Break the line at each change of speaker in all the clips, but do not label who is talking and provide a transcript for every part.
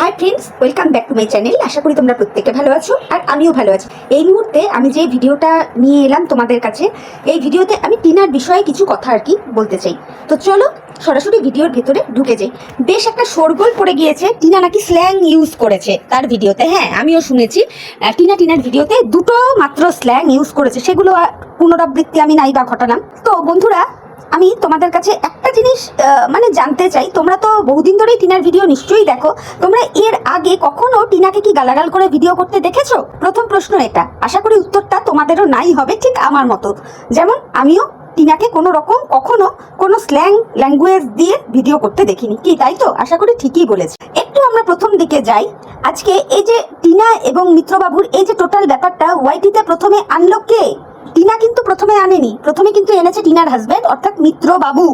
High friends, welcome back to my channel. আশা করি তোমরা প্রত্যেকে ভালো আছো আর আমিও ভালো আছি। এই মুহূর্তে আমি যে ভিডিওটা নিয়ে এলাম তোমাদের কাছে, এই ভিডিওতে আমি টিনার বিষয়ে কিছু কথা আর কি বলতে চাই। তো চলো সরাসরি ভিডিওর ভেতরে ঢুকে যাই। বেশ একটা শোরগোল পড়ে গিয়েছে, টিনা নাকি স্ল্যাং ইউজ করেছে তার ভিডিওতে। হ্যাঁ, আমিও শুনেছি টিনার ভিডিওতে দুটো মাত্র স্ল্যাং ইউজ করেছে, সেগুলো পুনরাবৃত্তি আমি নাই বা ঘটালাম। তো বন্ধুরা, আমি তোমাদের কাছে একটা জিনিস জানতে চাই। তোমরা তো বহুদিন ধরেই টিনার ভিডিও নিশ্চয়ই দেখো। তোমরা এর আগে কখনো টিনাকে কি গালাগাল করে ভিডিও করতে দেখেছো? প্রথম প্রশ্ন এটা। আশা করি উত্তরটা তোমাদেরও নাই হবে, ঠিক আমার মতো। যেমন আমিও টিনাকে কোনো রকম কখনো কোনো স্ল্যাং ল্যাঙ্গুয়েজ দিয়ে ভিডিও করতে দেখিনি। কি তাই তো? আশা করি ঠিকই বলেছি। একটু আমরা প্রথম দিকে যাই। আজকে এই যে টিনা এবং মিত্রবাবুর এই যে টোটাল ব্যাপারটা ওয়াইটিতে প্রথমে আনলো কে? টিনা কিন্তু প্রথমে আনেনি, প্রথমে কিন্তু এনেছে টিনার হাজব্যান্ড অর্থাৎ মিত্রবাবু।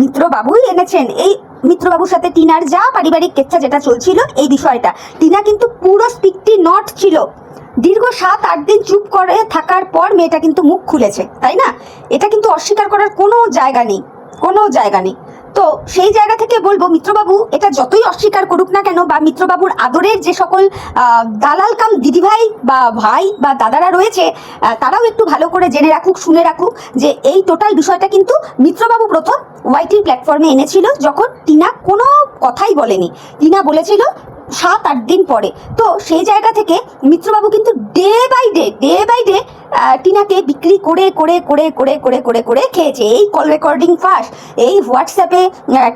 মিত্রবাবুই এনেছেন। এই মিত্রবাবুর সাথে টিনার যা পারিবারিক কেচ্ছা যেটা চলছিল, এই বিষয়টা টিনা কিন্তু পুরো স্পিকটি নট ছিল। দীর্ঘ 7-8 দিন চুপ করে থাকার পর মেয়েটা কিন্তু মুখ খুলেছে, তাই না? এটা কিন্তু অস্বীকার করার কোনো জায়গা নেই, কোনো জায়গা নেই। তো সেই জায়গা থেকে বলবো, মিত্রবাবু এটা যতই অস্বীকার করুক না কেন, বা মিত্রবাবুর আদরের যে সকল দালাল কাম দিদিভাই বা ভাই বা দাদারা রয়েছে, তারাও একটু ভালো করে জেনে রাখুক, শুনে রাখুক যে এই টোটাল বিষয়টা কিন্তু মিত্রবাবু প্রথম ওয়াইটির প্ল্যাটফর্মে এনেছিল, যখন টিনা কোনো কথাই বলেনি। টিনা বলেছিল 7-8 দিন পরে। তো সেই জায়গা থেকে মিত্রবাবু কিন্তু ডে বাই ডে টিনাকে বিক্রি করে করে করে করে করে করে করে খেয়েছে। এই কল রেকর্ডিং ফাঁস, এই হোয়াটসঅ্যাপে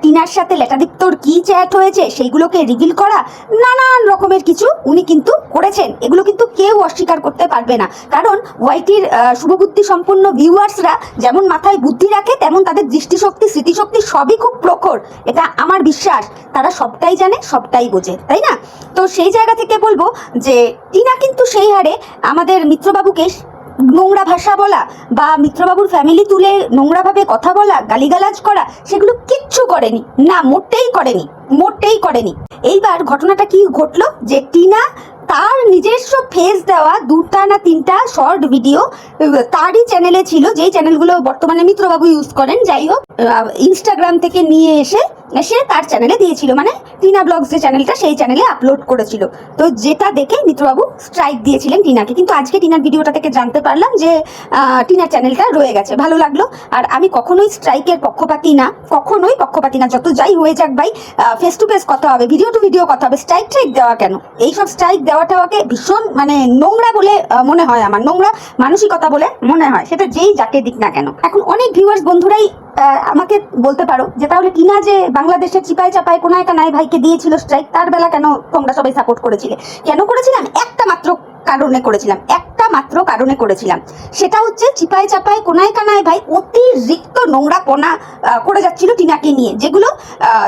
টিনার সাথে লেটাদিক্তর কি চ্যাট হয়েছে সেইগুলোকে রিভিল করা, নানান রকমের কিছু উনি কিন্তু করেছেন। এগুলো কিন্তু কেউ অস্বীকার করতে পারবে না, কারণ ওয়াইটির শুভবুদ্ধি সম্পন্ন ভিউয়ার্সরা যেমন মাথায় বুদ্ধি রাখে, তেমন তাদের দৃষ্টিশক্তি, স্মৃতিশক্তি সবই খুব প্রখর। এটা আমার বিশ্বাস। তারা সবটাই জানে, সবটাই বোঝে, তাই না? তো সেই জায়গা থেকে বলবো যে টিনা কিন্তু সেই হারে আমাদের মিত্রবাবুকে নোংরা ভাষা বলা বা মিত্রবাবুর ফ্যামিলি তুলে নোংরাভাবে কথা বলা, গালিগালাজ করা, সেগুলো কিচ্ছু করেনি। না, মোটেই করেনি। এইবার ঘটনাটা কি ঘটলো যে টিনা তার নিজস্ব ফেস দেওয়া 2টা না 3টা শর্ট ভিডিও তারই চ্যানেলে ছিল, যেই চ্যানেলগুলো বর্তমানে মিত্রবাবু ইউজ করেন। যাই হোক, ইনস্টাগ্রাম থেকে নিয়ে এসে সে তার চ্যানেলে দিয়েছিল, মানে টিনা ব্লগস যে চ্যানেলটা, সেই চ্যানেলে আপলোড করেছিল। তো যেটা দেখে মিত্রবাবু স্ট্রাইক দিয়েছিলেন টিনাকে। কিন্তু আজকে টিনার ভিডিওটা থেকে জানতে পারলাম যে টিনার চ্যানেলটা রয়ে গেছে। ভালো লাগলো। আর আমি কখনোই স্ট্রাইকের পক্ষপাতী না, যত যাই হয়ে যাক ভাই, ফেস টু ফেস কথা হবে, ভিডিও টু ভিডিও কথা হবে। স্ট্রাইক দেওয়া কেন? এইসব স্ট্রাইক দেওয়াটাকে ভীষণ নোংরা বলে মনে হয়, আমার নোংরা মানসিকতা বলে মনে হয়, সেটা যেই যাকে দিক না কেন। এখন অনেক ভিউয়ার্স বন্ধুরাই আমাকে বলতে পারো যে তাহলে টিনা যে বাংলাদেশের চিপায় চাপায় কোনায় কানায় ভাইকে দিয়েছিল স্ট্রাইক, তার বেলা কেন তোমরা সবাই সাপোর্ট করেছিলে? কেন করেছিলাম? একটা মাত্র কারণে করেছিলাম। সেটা হচ্ছে চিপায় চাপায় কোনায় কানায় ভাই অতিরিক্ত নোংরা কোনা করে যাচ্ছিল টিনাকে নিয়ে, যেগুলো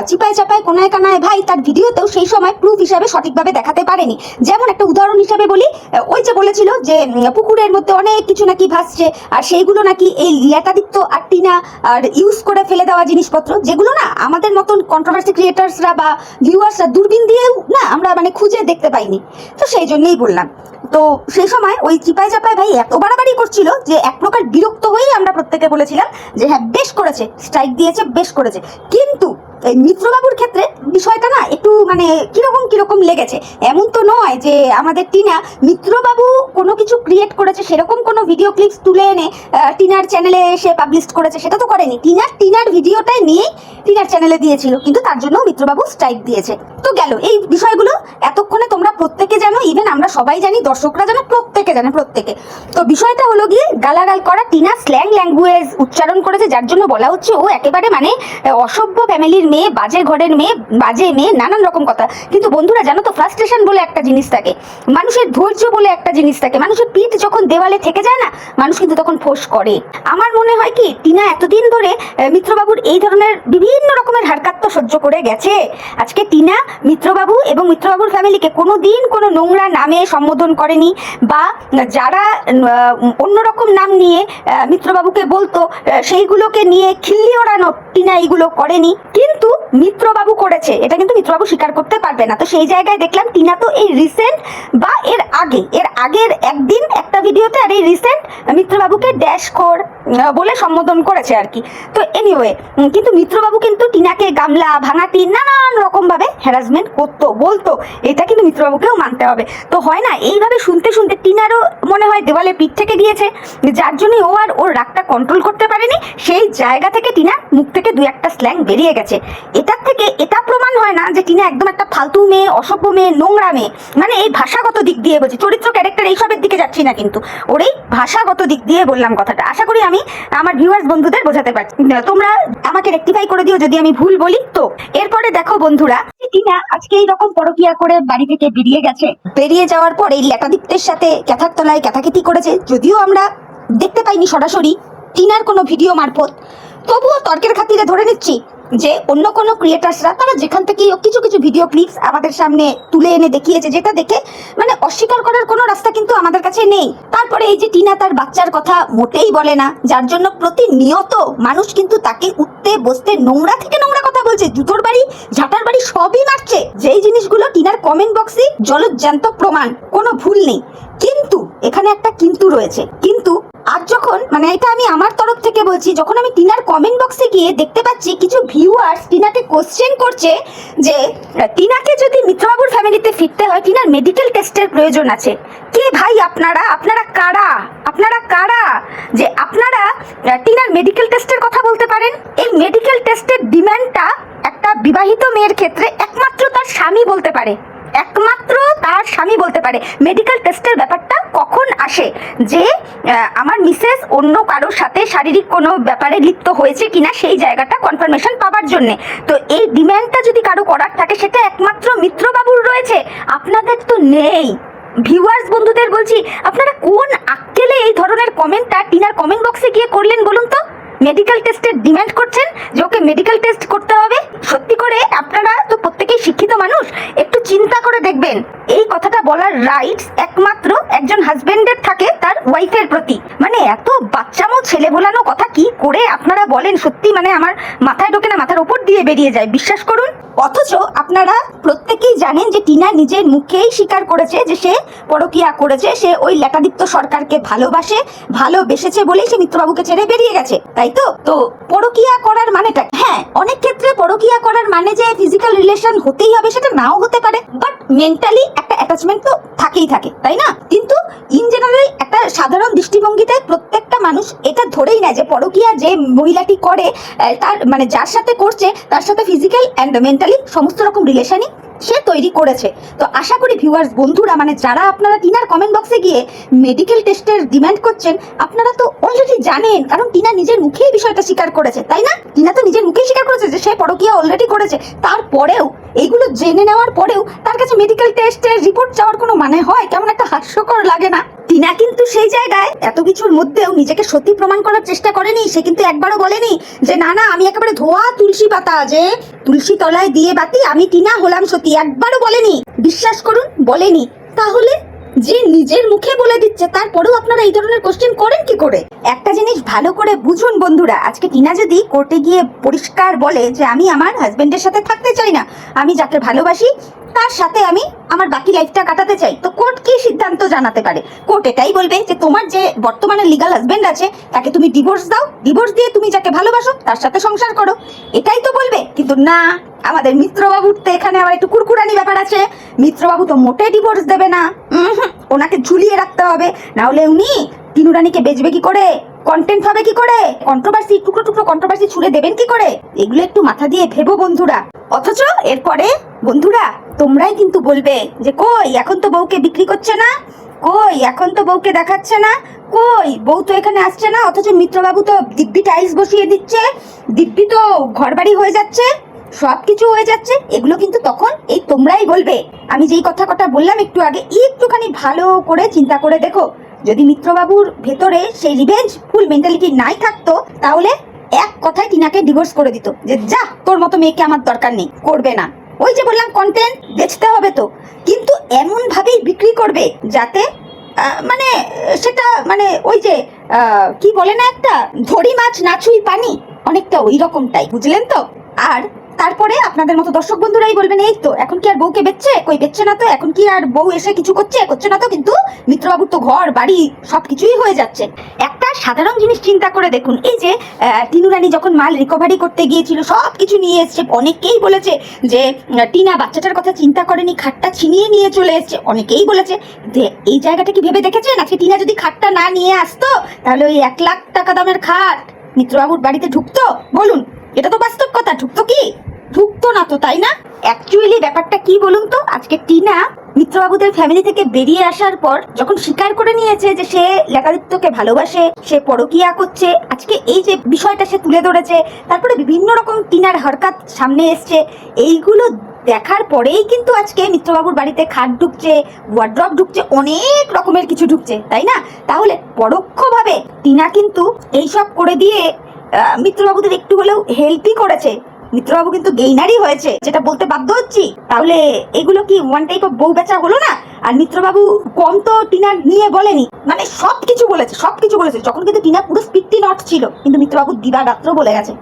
চিপায় চাপায় কোনায় কানায় ভাই তার ভিডিওতেও সেই সময় প্রুফ হিসাবে সঠিকভাবে দেখাতে পারেনি। যেমন একটা উদাহরণ হিসাবে বলি, ওই যে বলেছিল যে পুকুরের মধ্যে অনেক কিছু নাকি ভাসছে, আর সেইগুলো নাকি এই লেটাদিত্য আর টিনা আর ইউজ করে ফেলে দেওয়া জিনিসপত্র, যেগুলো না আমাদের মতন কন্ট্রোভার্সি ক্রিয়েটার্সরা বা ভিউয়ার্সরা দূরবীন দিয়েও না আমরা খুঁজে দেখতে পাইনি। তো সেই জন্যই বললাম। তো সেই সময় ওই চিপায় চাপায় ভাই এত বাড়াবাড়ি করছিল যে এক প্রকার বিরক্ত হয়েই আমরা প্রত্যেকে বলেছিলাম যে হ্যাঁ, বেশ করেছে, স্ট্রাইক দিয়েছে, বেশ করেছে। কিন্তু এই মিত্রবাবুর ক্ষেত্রে বিষয়টা না একটু কিরকম লেগেছে। এমন তো নয় যে আমাদের টিনা মিত্রবাবু কোনো কিছু ক্রিয়েট করেছে, সেরকম কোনো ভিডিও ক্লিপস তুলে এনে টিনার চ্যানেলে এসে পাবলিশ করেছে, সেটা তো করেনি। টিনার ভিডিওটাই নিয়ে টিনার চ্যানেলে দিয়েছিল, কিন্তু তার জন্য মিত্রবাবু স্ট্রাইক দিয়েছে। তো গেল এই বিষয়গুলো। এতক্ষণে তোমরা প্রত্যেকে জানো, ইভেন আমরা সবাই জানি, দর্শকরা জানে, প্রত্যেকে। তো বিষয়টা হলো গিয়ে গালাগাল করা। টিনা স্ল্যাং ল্যাঙ্গুয়েজ উচ্চারণ করেছে, যার জন্য বলা হচ্ছে ও একেবারে অসভ্য ফ্যামিলির মেয়ে, বাজে ঘরের মেয়ে, বাজে মেয়ে, নানান রকম কথা। কিন্তু বন্ধুরা জানো তো, ফ্রাস্ট্রেশন বলে একটা জিনিস থাকে, মানুষের ধৈর্য বলে একটা জিনিস থাকে। মানুষের পিঠ যখন দেওয়ালে থেকে যায় না, মানুষ কিন্তু তখন ফোঁস করে। আমার মনে হয় কি, টিনা এতদিন ধরে মিত্রবাবুর এই ধরনের বিভিন্ন রকমের হারকাত্ত সহ্য করে গেছে। আজকে টিনা মিত্রবাবু এবং মিত্রবাবুর ফ্যামিলিকে কোনোদিন কোনো নোংরা নামে সম্বোধন করেনি, বা যারা অন্যরকম নাম নিয়ে মিত্রবাবুকে বলতো সেইগুলোকে নিয়ে খিল্লি ওড়ানো টিনা এইগুলো করেনি। কিন্তু মিত্রবাবু করেছে, এটা কিন্তু মিত্রবাবু স্বীকার করতে পারবে না। তো সেই জায়গায় দেখলাম টিনা তো এই রিসেন্ট বা এর আগের একদিন একটা ভিডিওতে, আর এই রিসেন্ট মিত্রবাবুকে ড্যাশ খোর, বলে সম্বোধন করেছে আর কি। তো এনিওয়ে, কিন্তু মিত্রবাবু কিন্তু টিনাকে গামলা ভাঙাতি নানান রকম ভাবে হ্যারাসমেন্ট করতো, বলতো। এটা কিন্তু মিত্রবাবুকেও মানতে হবে। তো হয় না, এইভাবে শুনতে শুনতে টিনারও মনে হয় দেওয়ালে পিঠ থেকে গিয়েছে, যার জন্য ও আর ওর রাগটা কন্ট্রোল করতে পারেনি। সেই জায়গা থেকে টিনার মুখ থেকে দু একটা স্ল্যাং বেরিয়ে গেছে। এটার থেকে এটা প্রমাণ হয় না যে টিনা একদম একটা ফালতু মেয়ে, অসভ্য মেয়ে, নোংরা মেয়ে। মানে এই ভাষাগত দিক দিয়ে বলছি, চরিত্র ক্যারেক্টার এইসবের দিকে যাচ্ছি না, কিন্তু ওর এই ভাষাগত দিক দিয়ে বললাম কথাটা। আশা করি আমি আমার ভিউয়ার্স বন্ধুদের বোঝাতে পারছি। তোমরা আমাকে রেকটিফাই করে দিও যদি আমি ভুল বলি। তো এরপরে দেখো বন্ধুরা, টিনা আজকে এইরকম পরকিয়া করে বাড়ি থেকে বেরিয়ে গেছে। বেরিয়ে যাওয়ার পরে লেটাদীপ্তের সাথে ক্যাথার তলায় ক্যাথাকেতি করেছে, যদিও আমরা দেখতে পাইনি সরাসরি টিনার কোনো ভিডিও মারফত। তবুও তর্কের খাতিরে ধরে নিচ্ছি যে অন্য কোনো ক্রিয়েটার্সরা তারা যেখান থেকে কিছু কিছু ভিডিও ক্লিপস আমাদের সামনে তুলে এনে দেখিয়েছে, যেটা দেখে মানে অস্বীকার করার কোনো রাস্তা কিন্তু আমাদের কাছে নেই। তারপরে এই যে টিনা তার বাচ্চার কথা মোটেই বলে না, যার জন্য প্রতিনিয়ত মানুষ কিন্তু তাকে উঠতে বসতে নোংরা থেকে নোংরা কথা বলছে, জুতোর বাড়ি ঝাঁটার বাড়ি সবই মারছে, যেই জিনিসগুলো টিনার কমেন্ট বক্সে জলজ্যান্ত প্রমাণ, কোনো ভুল নেই। কিন্তু এখানে একটা কিন্তু রয়েছে। কিন্তু আজ যখন মানে এটা আমি আমার তরফ থেকে বলছি, যখন আমি টিনার কমেন্ট বক্সে গিয়ে দেখতে পাচ্ছি কিছু ভিউয়ার্স টিনাকে কোশ্চেন করছে যে টিনাকে যদি মিত্রবাবুর ফ্যামিলিতে ফিরতে হয় টিনার মেডিকেল টেস্টের প্রয়োজন আছে। কে ভাই আপনারা? আপনারা কারা? আপনারা কারা যে আপনারা টিনার মেডিকেল টেস্টের কথা বলতে পারেন? এই মেডিকেল টেস্টের ডিমান্ডটা একটা বিবাহিত মেয়ের ক্ষেত্রে একমাত্র তার স্বামী বলতে পারে, একমাত্র তার স্বামী বলতে পারে। মেডিকেল টেস্টের ব্যাপারটা কখন আসে যে আমার মিসেস অন্য কারোর সাথে শারীরিক কোনো ব্যাপারে লিপ্ত হয়েছে কিনা সেই জায়গাটা কনফার্মেশন পাওয়ার জন্য। তো এই ডিমান্ডটা যদি কারো করার থাকে সেটা একমাত্র মিত্রবাবুর রয়েছে, আপনাদের তো নেই। ভিউয়ার্স বন্ধুদের বলছি, আপনারা কোন আক্কেলে এই ধরনের কমেন্টটা টিনার কমেন্ট বক্সে গিয়ে করলেন বলুন তো? মেডিকেল টেস্টের ডিমান্ড করছেন যে ওকে মেডিকেল টেস্ট করতে হবে। সত্যি করে আপনারা তো প্রত্যেকেই শিক্ষিত মানুষ, একটু চিন্তা করে দেখবেন। এই কথাটা বলার রাইটস একমাত্র একজন হাজবেন্ডের থাকে তার ওয়াইফের প্রতি। মানে এত বাচ্চামো ছেলে ভোলানো কথা কি করে আপনারা বলেন, সত্যি মানে আমার মাথায় ঢোকে না, মাথার উপর দিয়ে বেরিয়ে যায়, বিশ্বাস করুন। অথচ আপনারা প্রত্যেকেই জানেন যে টিনা নিজের মুখেই স্বীকার করেছে যে সে পরকিয়া করেছে, সে ওই লেটাদীপ্ত সরকারকে ভালোবেসেছে বলেই সে মিত্রবাবুকে ছেড়ে বেরিয়ে গেছে, তাই তো? তো পরকিয়া করার মানেটা, হ্যাঁ অনেক ক্ষেত্রে পরকিয়া করার মানে যে ফিজিক্যাল রিলেশন হতেই হবে সেটা নাও হতে পারে, বাট মেন্টালি একটা অ্যাটাচমেন্ট তো থাকেই থাকে, তাই না? কিন্তু ইন জেনারেল একটা সাধারণ দৃষ্টিভঙ্গিতে প্রত্যেকটা মানুষ এটা ধরেই নেয় যে পরকিয়া যে মহিলাটি করে তার মানে যার সাথে করছে তার সাথে ফিজিক্যাল অ্যান্ড মেন্টালি সমস্ত রকম রিলেশনই সে তৈরি করেছে। তো আশা করি ভিউয়ার্স বন্ধুরা, মানে যারা আপনারা টিনার কমেন্ট বক্সে গিয়ে মেডিকেল টেস্টের ডিমান্ড করছেন, আপনারা তো অলরেডি জানেন, কারণ টিনা নিজের মুখেই বিষয়টা স্বীকার করেছে, তাই না? টিনা তো নিজের মুখেই স্বীকার করেছে যে সে পরকিয়া অলরেডি করেছে। তারপরেও এইগুলো জেনে নেওয়ার পরেও তার কাছে মেডিকেল টেস্টের রিপোর্ট চাওয়ার কোনো মানে হয়? কেমন একটা হাস্যকর লাগে না? টিনা কিন্তু সেই জায়গায় এত কিছুর মধ্যেও নিজেকে সত্যি প্রমাণ করার চেষ্টা করেনি। সে কিন্তু একবারও বলেনি যে না না আমি একেবারে ধোয়া তুলসী পাতা, যে তুলসী তলায় দিয়ে বাতি আমি টিনা হলাম সত্যি, একবারও বলেনি, বিশ্বাস করুন বলেনি। তাহলে যে নিজের মুখে বলে দিচ্ছে তারপরেও আপনারা এই ধরনের কোশ্চেন করেন কি করে? একটা জিনিস ভালো করে বুঝুন বন্ধুরা, আজকে টিনা যদি কোর্টে গিয়ে পরিষ্কার বলে যে আমি আমার হাজবেন্ডের সাথে থাকতে চাই না, আমি যাকে ভালোবাসি তার সাথে আমি আমার বাকি লাইফটা কাটাতে চাই, তো কোর্ট কি সিদ্ধান্ত জানাতে পারে? কোর্ট এটাই বলবে যে তোমার যে বর্তমানে লিগাল হাজবেন্ড আছে তাকে তুমি ডিভোর্স দাও, ডিভোর্স দিয়ে তুমি যাকে ভালোবাসো তার সাথে সংসার করো, এটাই তো বলবে। কিন্তু না, আমাদের মিত্রবাবুর তো এখানে আবার একটু কুরকুরানি ব্যাপার আছে। মিত্রবাবু তো মোটে ডিভোর্স দেবে না, ওনাকে ঝুলিয়ে রাখতে হবে, না হলে উনি টিনুরানিকে বেচবে কি করে, কন্টেন্ট হবে কি করে, কন্ট্রোভার্সি টুকরো টুকরো কন্ট্রোভার্সি ছুড়ে দেবেন কি করে? এগুলো একটু মাথা দিয়ে ভেবো বন্ধুরা। অথচ এরপরে বন্ধুরা তোমরাই কিন্তু বলবে যে কই এখন তো বউকে বিক্রি করছে না, কই এখন তো বউকে দেখাচ্ছে না, কই বউ তো এখানে আসছে না, অথচ মিত্রবাবু তো দিব্যি টাইলস বসিয়ে দিচ্ছে, দিব্যি তো ঘরবাড়ি হয়ে যাচ্ছে, সবকিছু হয়ে যাচ্ছে। এগুলো কিন্তু তখন এই তোমরাই বলবে। আমি যেই কথা বললাম একটু আগে, একটুখানি ভালো করে চিন্তা করে দেখো, যদি মিত্রবাবুর ভেতরে সেই রিভেঞ্জ ফুল মেন্টালিটি নাই থাকতো, তাহলে এক কথায় টিনাকে ডিভোর্স করে দিত, যে যা তোর মতো মেয়েকে আমার দরকার নেই, করবে না। ওই যে বললাম কন্টেন্ট বেচতে হবে তো, কিন্তু এমন ভাবেই বিক্রি করবে যাতে মানে সেটা মানে ওই যে কি বলে না একটা ধরি মাছ না ছুঁই পানি, অনেকটা ওই রকমটাই, বুঝলেন তো? আর তারপরে আপনাদের মতো দর্শক বন্ধুরাই বলবেন এই তো এখন কি আর বউকে বেচছে, কই বেচছে না তো, এখন কি আর বউ এসে কিছু করছে না তো, কিন্তু মিত্রবাবুর তো ঘর বাড়ি সবকিছুই হয়ে যাচ্ছে। একটা সাধারণ জিনিস চিন্তা করে দেখুন, এই যে টিনু রানী যখন মাল রিকভারি করতে গিয়েছিল সবকিছু নিয়ে এসছে, অনেকেই বলেছে যে টিনা বাচ্চাটার কথা চিন্তা করেনি, খাটটা ছিনিয়ে নিয়ে চলে এসছে, অনেকেই বলেছে যে এই জায়গাটা কি ভেবে দেখেছেন আজকে টিনা যদি খাটটা না নিয়ে আসতো তাহলে ওই 1 লাখ টাকা দামের খাট মিত্রবাবুর বাড়িতে ঢুকতো? বলুন, এটা তো বাস্তব কথা, ঢুকতো কি? ঢুকতো না তো, তাই না? অ্যাকচুয়ালি ব্যাপারটা কি বলুন তো, আজকে টিনা মিত্রবাবুদের ফ্যামিলি থেকে বেরিয়ে আসার পর যখন স্বীকার করে নিয়েছে যে সে লেখাদিত্যকে ভালোবাসে, সে পরকীয়া করছে, আজকে এই যে বিষয়টা সে তুলে ধরেছে, তারপরে বিভিন্ন রকম টিনার হরকত সামনে এসছে, এইগুলো দেখার পরেই কিন্তু আজকে মিত্রবাবুর বাড়িতে খাট ঢুকছে, ওয়ার্ড্রপ ঢুকছে, অনেক রকমের কিছু ঢুকছে, তাই না? তাহলে পরোক্ষভাবে টিনা কিন্তু এইসব করে দিয়ে মিত্রবাবুদের একটু হলেও হেল্পই করেছে। মিত্রবাবু কিন্তু গেইনারই হয়েছে, যেটা বলতে বাধ্য হচ্ছি। তাহলে এগুলো কি ওয়ান টাইপ অফ বউ বেচা হলো না? আর মিত্রবাবু কম তো টিনা নিয়ে বলেনি, মানে সবকিছু বলেছে। যখন কিন্তু টিনা পুরো স্পিকটি নট ছিল, কিন্তু মিত্রবাবু দিবা রাত্র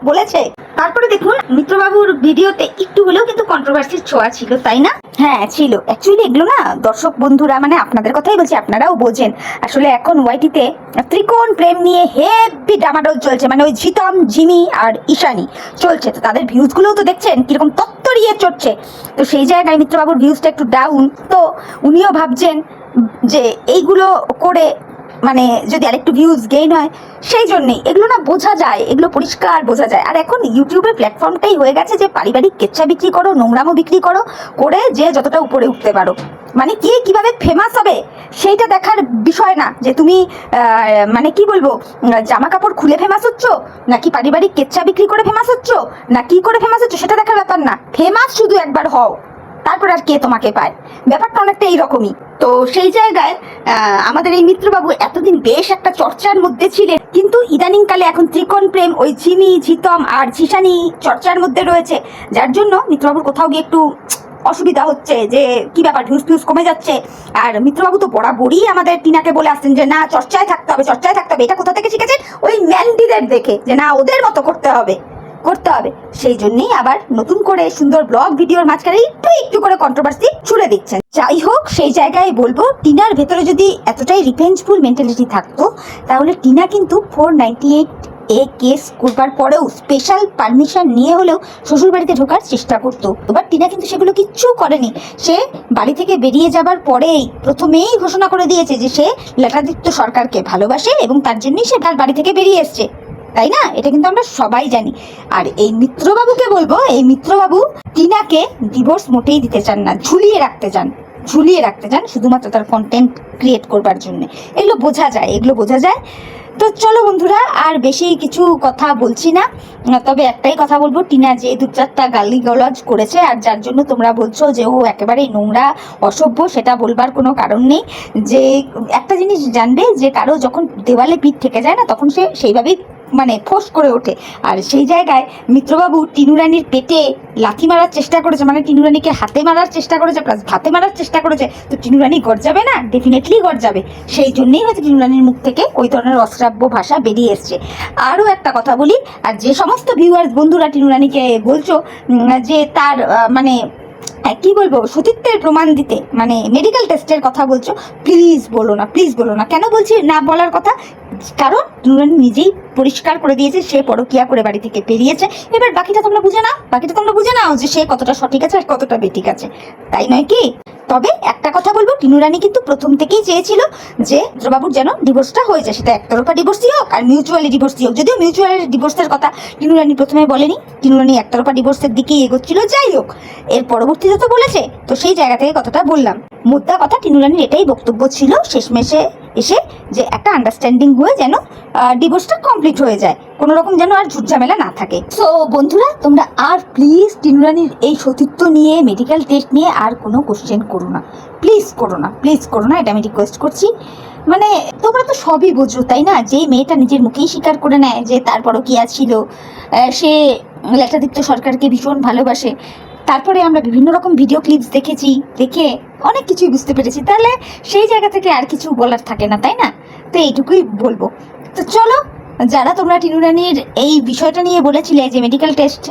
বলেছে। তারপরে দেখুন মিত্রবাবুর ভিডিওতে একটু হলেও কিন্তু কন্ট্রোভার্সির ছোঁয়া ছিল, তাই না? হ্যাঁ ছিল। অ্যাকচুয়ালি এগুলো না দর্শক বন্ধুরা, মানে আপনাদের কথাই বলছি, আপনারাও বোঝেন। আসলে এখন ওয়াইটিতে ত্রিকোণ প্রেম নিয়ে হেভি ডামাডোল চলছে, মানে ওই ঝিতম, জিমি আর ঈশানী চলছে। তো তাদের ভিউজগুলোও তো দেখছেন কিরকম তত্তরিয়ে চড়ছে। তো সেই জায়গায় মিত্রবাবুর ভিউজটা একটু ডাউন, তো উনিও ভাবছেন যে এইগুলো করে মানে যদি আরেকটু ভিউজ গেইন হয়, সেই জন্যেই এগুলো না বোঝা যায়, এগুলো পরিষ্কার বোঝা যায়। আর এখন ইউটিউবের প্ল্যাটফর্মটাই হয়ে গেছে যে পারিবারিক কেচ্ছা বিক্রি করো, নোংরামো বিক্রি করো, করে যে যতটা উপরে উঠতে পারো, মানে কে কিভাবে ফেমাস হবে সেইটা দেখার বিষয় না, যে তুমি মানে কি বলবো, জামা কাপড় খুলে ফেমাস হচ্ছ, নাকি পারিবারিক কেচ্ছা বিক্রি করে ফেমাস হচ্ছ, না কি করে ফেমাস হচ্ছ, সেটা দেখার ব্যাপার না। ফেমাস শুধু একবার হও, তারপর আর কে তোমাকে পায়, ব্যাপারটা অনেকটা এইরকমই। তো সেই জায়গায় আমাদের এই মিত্রবাবু এতদিন বেশ একটা চর্চার মধ্যে ছিলেন, কিন্তু ইদানিং কালে এখন ত্রিকোণ প্রেম, ওই ঝিমি, ঝিতম আর ঝিশানি চর্চার মধ্যে রয়েছে, যার জন্য মিত্রবাবুর কোথাও গিয়ে একটু অসুবিধা হচ্ছে, যে কি ব্যাপার ভিউজ কমে যাচ্ছে। আর মিত্রবাবু তো বরাবরই আমাদের টিনাকে বলে আসছেন যে না চর্চায় থাকতে হবে। এটা কোথা থেকে শিখেছেন? ওই ম্যান্ডিদের দেখে, যে না ওদের মতো করতে হবে। সেই জন্যই আবার নতুন করে সুন্দর ব্লগ ভিডিওর মাঝখানে একটু করে কন্ট্রোভার্সি ছুড়ে দিচ্ছেন। যাই হোক, সেই জায়গায় বলবো টিনার ভেতরে যদি এতটাই রিভেঞ্জফুল মেন্টালিটি থাকতো, তাহলে টিনা কিন্তু 498A কেস করবার পরেও স্পেশাল পারমিশন নিয়ে হলেও শ্বশুর বাড়িতে ঢোকার চেষ্টা করতো। এবার টিনা কিন্তু সেগুলো কিচ্ছু করেনি। সে বাড়ি থেকে বেরিয়ে যাবার পরেই প্রথমেই ঘোষণা করে দিয়েছে যে সে লেখাদিত্য সরকারকে ভালোবাসে এবং তার জন্যই সে তার বাড়ি থেকে বেরিয়ে এসছে, তাই না? এটা কিন্তু আমরা সবাই জানি। আর এই মিত্রবাবুকে বলবো, এই মিত্রবাবু টিনাকে ডিভোর্স মোটেই দিতে চান না, ঝুলিয়ে রাখতে চান শুধুমাত্র তার কন্টেন্ট ক্রিয়েট করবার জন্য। এগুলো বোঝা যায়। তো চলো বন্ধুরা, আর বেশি কিছু কথা বলছি না, তবে একটাই কথা বলবো, টিনা যে 2-4টা গালিগালাজ করেছে আর যার জন্য তোমরা বলছো যে ও একেবারেই নোংরা অসভ্য, সেটা বলবার কোনো কারণ নেই। যে একটা জিনিস জানবে, যে কারো যখন দেওয়ালে পিঠ থেকে যায় না, তখন সে সেইভাবেই মানে ফোঁস করে ওঠে। আর সেই জায়গায় মিত্রবাবু টিনু রানীর পেটে লাথি মারার চেষ্টা করেছে, মানে টিনু রানীকে হাতে মারার চেষ্টা করেছে, প্লাস ভাতে মারার চেষ্টা করেছে। তো টিনু রানী গড় না, ডেফিনেটলি গড়। সেই জন্যই হয়তো টিনু রানীর মুখ থেকে ওই ধরনের অশ্রাব্য ভাষা বেরিয়ে এসছে। আরও একটা কথা বলি, আর যে সমস্ত ভিউয়ার্স বন্ধুরা টিনু রানীকে বলছো যে তার মানে কি বলবো, সতীত্বের প্রমাণ দিতে, মানে মেডিকেল টেস্টের কথা বলছো, প্লিজ বলো না। কেন বলছি না বলার কথা? কারণ টিনুরানী নিজেই পরিষ্কার করে দিয়েছে সে পরকীয়া করে বাড়ি থেকে বেরিয়েছে। এবার বাকিটা তোমরা বুঝে নাও যে সে কতটা সঠিক আছে আর কতটা বেঠিক আছে, তাই নয় কি? তবে একটা কথা বলবো, টিনু রানী কিন্তু প্রথম থেকেই চেয়েছিল যে মিত্রবাবুর যেন ডিভোর্সটা হয়ে যায়, সেটা একতরফা ডিভোর্সই হোক আর মিউচুয়ালি ডিভোর্সই হোক। যদিও মিউচুয়াল ডিভোর্সের কথা টিনু রানী প্রথমে বলেনি, টিনু রানী একতরফা ডিভোর্সের দিকেই এগোচ্ছিল। যাই হোক, এর পরবর্তীতে তো বলেছে, তো সেই জায়গা থেকে কথাটা বললাম। মুদ্রা কথা, টিনু রানীর এটাই বক্তব্য ছিল শেষমেশে এসে, যে একটা আন্ডারস্ট্যান্ডিং হয়ে যেন ডিভোর্সটা কমপ্লিট হয়ে যায়, কোনো রকম যেন আর ঝুটঝামেলা না থাকে। সো বন্ধুরা, তোমরা আর প্লিজ টিনু রানীর এই সতীত্ব নিয়ে, মেডিকেল টেস্ট নিয়ে আর কোনো কোশ্চেন করো না, প্লিজ করো না, এটা আমি রিকোয়েস্ট করছি। মানে তোমরা তো সবই বোঝো, তাই না? যে মেয়েটা নিজের মুখেই স্বীকার করে নেয় যে তারপরও কি ছিল, সে লেখাদিত্য সরকারকে ভীষণ ভালোবাসে। তারপরে আমরা বিভিন্ন রকম ভিডিও ক্লিপস দেখে অনেক কিছুই বুঝতে পেরেছি। তাহলে সেই জায়গা থেকে আর কিছু বলার থাকে না, তাই না? তো এইটুকুই বলবো। তো চলো, যারা তোমরা টিনু রানীর এই বিষয়টা নিয়ে বলেছিলে যে মেডিকেল টেস্ট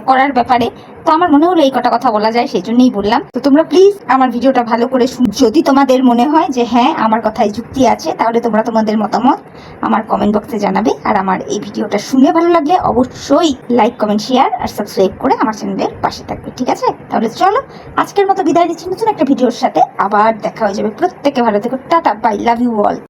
করার ব্যাপারে, তো আমার মনে হলো এই কটা কথা বলা যায়, সেই জন্যই বললাম। তো তোমরা প্লিজ আমার ভিডিওটা ভালো করে যদি তোমাদের মনে হয় যে হ্যাঁ আমার কথায় যুক্তি আছে, তাহলে তোমরা তোমাদের মতামত আমার কমেন্ট বক্সে জানাবে। আর আমার এই ভিডিওটা শুনে ভালো লাগলে অবশ্যই লাইক, কমেন্ট, শেয়ার আর সাবস্ক্রাইব করে আমার চ্যানেলের পাশে থাকবে, ঠিক আছে? তাহলে চলো আজকের মতো বিদায় নিচ্ছি, নতুন একটা ভিডিওর সাথে আবার দেখা হয়ে যাবে। প্রত্যেকে ভালো থেকো, tata, bye, love you all.